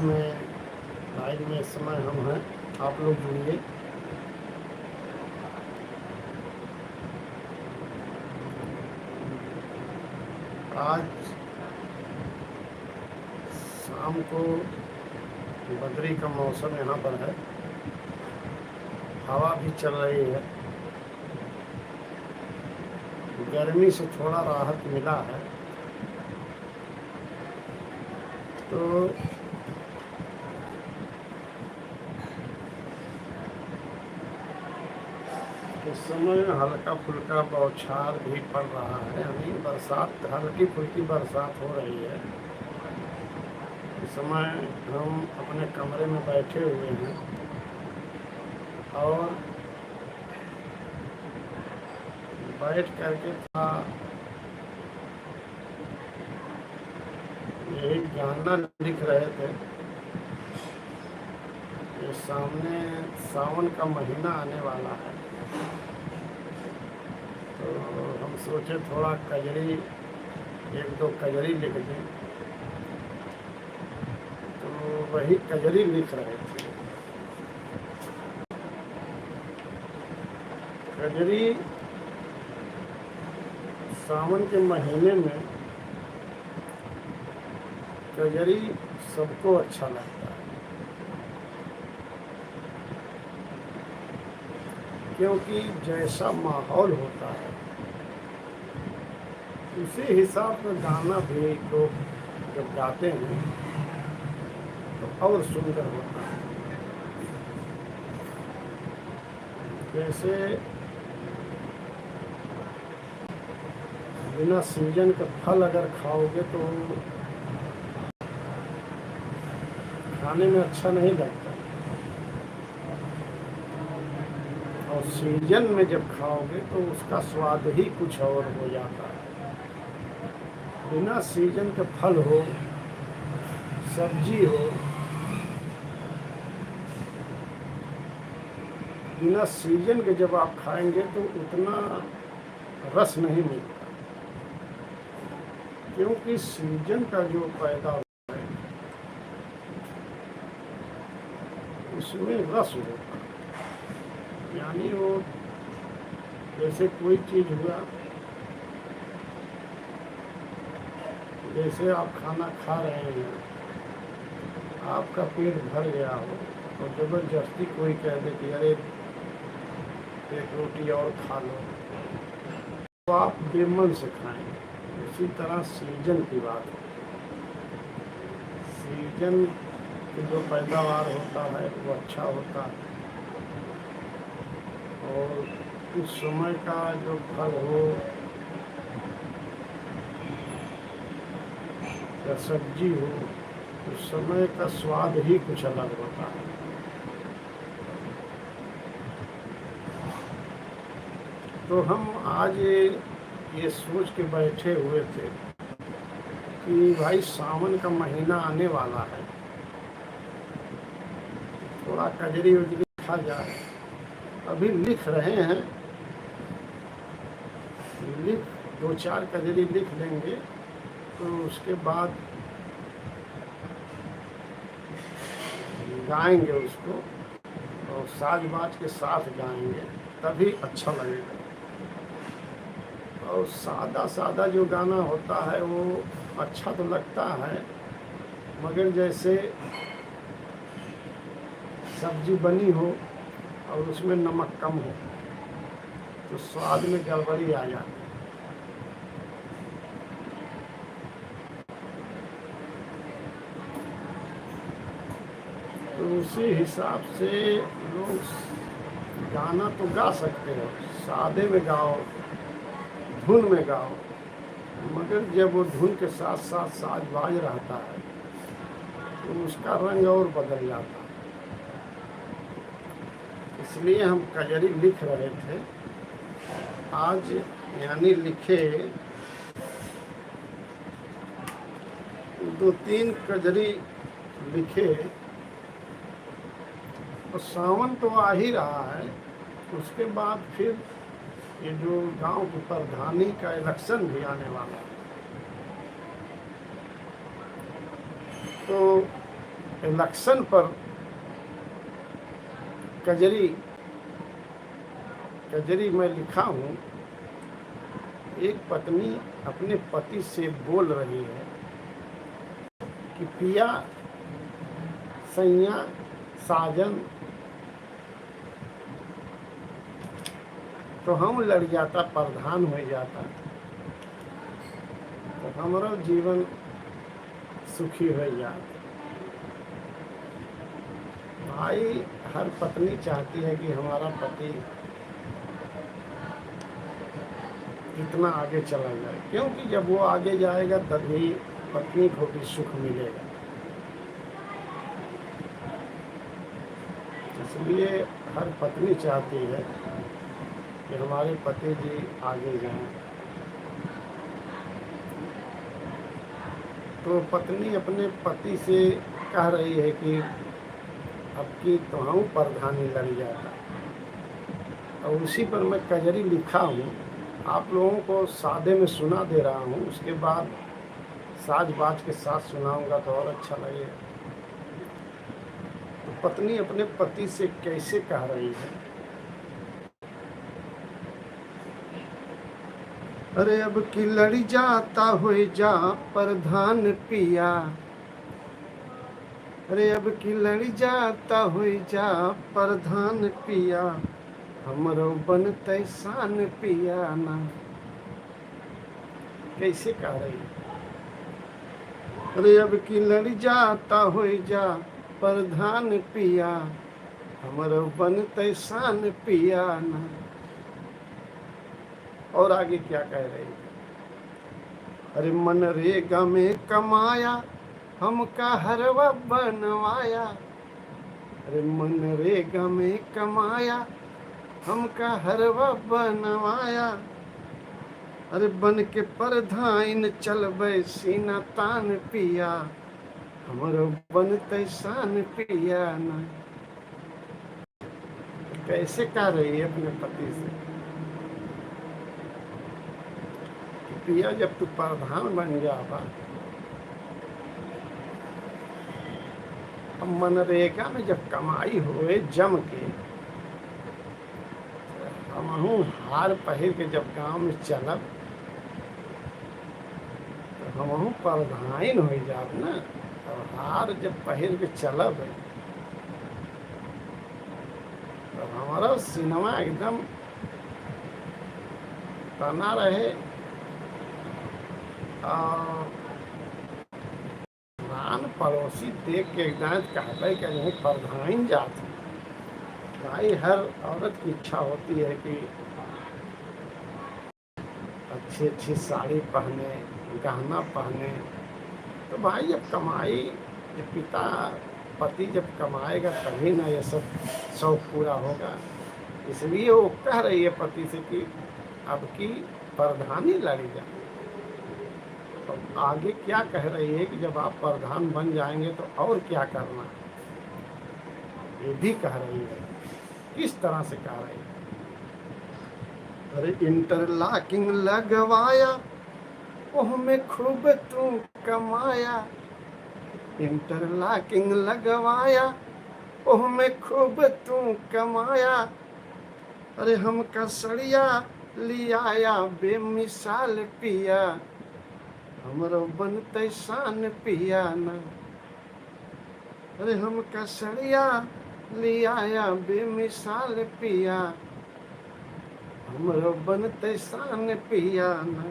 Live में इस समय हम हैं, आप लोग जुड़िए। आज शाम को बदरी का मौसम यहाँ पर है, हवा भी चल रही है, गर्मी से थोड़ा राहत मिला है। तो इस समय हल्का फुल्का बौछार भी पड़ रहा है, यानी बरसात, हल्की फुल्की बरसात हो रही है। इस समय हम अपने कमरे में बैठे हुए हैं और बैठ करके था यही गाना लिख रहे थे। ये सामने सावन का महीना आने वाला है, तो हम सोचे थोड़ा कजरी, एक दो कजरी लिख दें, तो वही कजरी लिख रहे थे। कजरी सावन के महीने में कजरी सबको अच्छा लगता है, क्योंकि जैसा माहौल होता है उसी हिसाब से गाना भी लोग जब गाते हैं तो और सुंदर होता है। जैसे बिना सीजन का फल अगर खाओगे तो खाने में अच्छा नहीं लगता, और सीजन में जब खाओगे तो उसका स्वाद ही कुछ और हो जाता है। बिना सीजन का फल हो, सब्जी हो, बिना सीजन के जब आप खाएंगे तो उतना रस नहीं मिलता, क्योंकि सीजन का जो पैदा होता है उसमें रस होता है। यानी वो जैसे कोई चीज़ हुआ, जैसे आप खाना खा रहे हैं, आपका पेट भर गया हो और ज़बरदस्ती कोई कह दे कि अरे एक रोटी और खा लो, तो आप बेमन से खाएंगे। उसी तरह सीजन की बात है, सीजन की जो पैदावार होता है वो अच्छा होता है, और उस समय का जो फल हो या सब्जी हो, उस समय का स्वाद ही कुछ अलग होता है। तो हम आज ये सोच के बैठे हुए थे कि भाई सावन का महीना आने वाला है, थोड़ा कजरी उजरी लिखा जाए। अभी लिख रहे हैं, दो चार कजरी लिख लेंगे तो उसके बाद गाएंगे उसको, और साज बाज के साथ गाएंगे, तभी अच्छा लगेगा। और सादा सादा जो गाना होता है वो अच्छा तो लगता है, मगर जैसे सब्जी बनी हो और उसमें नमक कम हो तो स्वाद में गड़बड़ी आ जाती है। तो उसी हिसाब से लोग गाना तो गा सकते हो, सादे में गाओ, धुन में गाओ, मगर जब वो धुन के साथ साथ साज बाज रहता है तो उसका रंग और बदल जाता है। इसलिए हम कजरी लिख रहे थे आज, यानी लिखे दो तीन कजरी लिखे। और सावन तो आ ही रहा है, उसके बाद फिर ये जो गांव के प्रधानी का इलेक्शन भी आने वाला है, तो इलेक्शन पर कजरी कजरी में लिखा हूँ, एक पत्नी अपने पति से बोल रही है कि पिया, सैया, साजन तो हम लड़ जाता, प्रधान हो जाता तो हमारा जीवन सुखी हो जाता। भाई, हर पत्नी चाहती है कि हमारा पति इतना आगे चला जाए, क्योंकि जब वो आगे जाएगा तभी पत्नी को भी सुख मिलेगा। इसलिए हर पत्नी चाहती है कि हमारे पति जी आगे जाएं। तो पत्नी अपने पति से कह रही है कि अब की तो हम प्रधानी लड़ जाता। और उसी पर मैं कजरी लिखा हूँ, आप लोगों को सादे में सुना दे रहा हूँ, उसके बाद साज बाज के साथ सुनाऊंगा तो और अच्छा लगेगा। तो पत्नी अपने पति से कैसे कह रही है, अरे अब की लड़ी जाता हो जा प्रधान पिया, अरे अब की लड़ी जाता हो जा प्रधान पिया, हमरो बनते शान पिया ना। कैसे कह रही है, अरे अब की लड़ी जाता हो जा प्रधान पिया, हमरो बनते शान पिया ना। और आगे क्या कह रही है, अरे मनरेगा में कमाया हमका हरवा बनवाया, अरे मनरेगा में कमाया हमका हरवा बनवाया, अरे बन के प्रधान चलबे सीना तान पिया, हमरो बनते शान पिया ना। कैसे कह रही है अपने पति से, पिया जब तू प्रधान बन जाता, अब मनरेगा में जब कमाई होए जम के, हमहू हार पहिर के जब गांव में चलब तो हमहू प्रधान हो जाब ना। और हार जब पहिर के चलब तो हमारा सिनेमा एकदम तना रहे। और रान पड़ोसी देख के एकदम कहते कि नहीं प्रधान जाते। भाई, हर औरत की इच्छा होती है कि अच्छी अच्छी साड़ी पहने, गहना पहने। तो भाई, जब कमाई, जब पिता पति जब कमाएगा तभी ना ये सब शौक पूरा होगा। इसलिए वो कह रही है पति से कि अब की प्रधानी लड़ी जाए। तो आगे क्या कह रही है कि जब आप प्रधान बन जाएंगे तो और क्या करना, ये भी कह रही है। किस तरह से कह रही है, अरे इंटरलॉकिंग लगवाया ओह में खूब तू कमाया, इंटरलॉकिंग लगवाया ओह में खूब तू कमाया, अरे हम कसड़िया लियाया बेमिसाल पिया, हमरो बनते शान पिया ना। अरे हम कसड़िया लियाया बेमिसाल पिया, हमरो बनते शान पिया ना।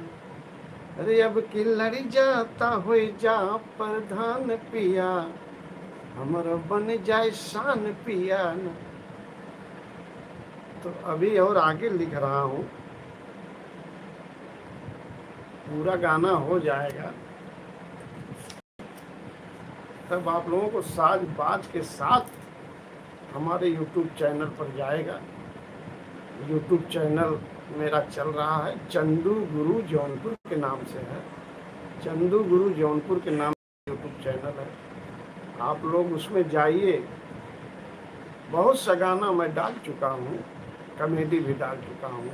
अरे अब की लड़ी जाता हो जा प्रधान पिया, हमरो बन जाए शान पिया ना। तो अभी और आगे लिख रहा हूँ, पूरा गाना हो जाएगा तब आप लोगों को साज बाज के साथ हमारे YouTube चैनल पर जाएगा। YouTube चैनल मेरा चल रहा है, चंदू गुरु जौनपुर के नाम से है। चंदू गुरु जौनपुर के नाम से YouTube चैनल है, आप लोग उसमें जाइए। बहुत सा गाना मैं डाल चुका हूँ, कॉमेडी भी डाल चुका हूँ,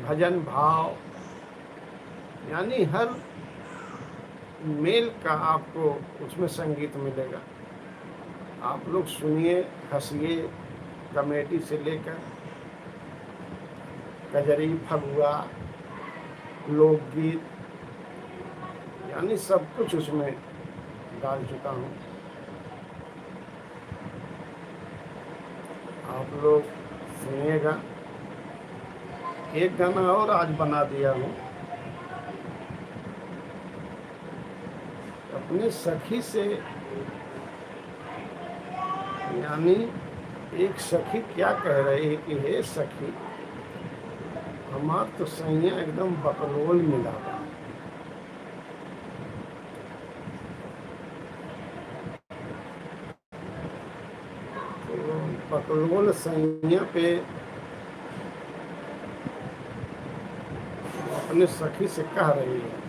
भजन भाव, यानी हर मेल का आपको उसमें संगीत मिलेगा। आप लोग सुनिए, हंसिए, कमेटी से लेकर कजरी, फगुआ, लोकगीत, यानी सब कुछ उसमें डाल चुका हूँ। आप लोग सुनिएगा। एक गाना और आज बना दिया हूँ, अपने सखी से, यानी एक सखी क्या कह रही है कि हे सखी, हमार तो सैया एकदम बकलोल मिला बा। तो बकलोल सैया पे अपने सखी से कह रही है।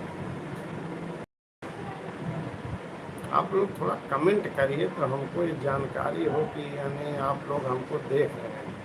आप लोग थोड़ा कमेंट करिए तो हमको ये जानकारी हो कि यानी आप लोग हमको देख रहे हैं।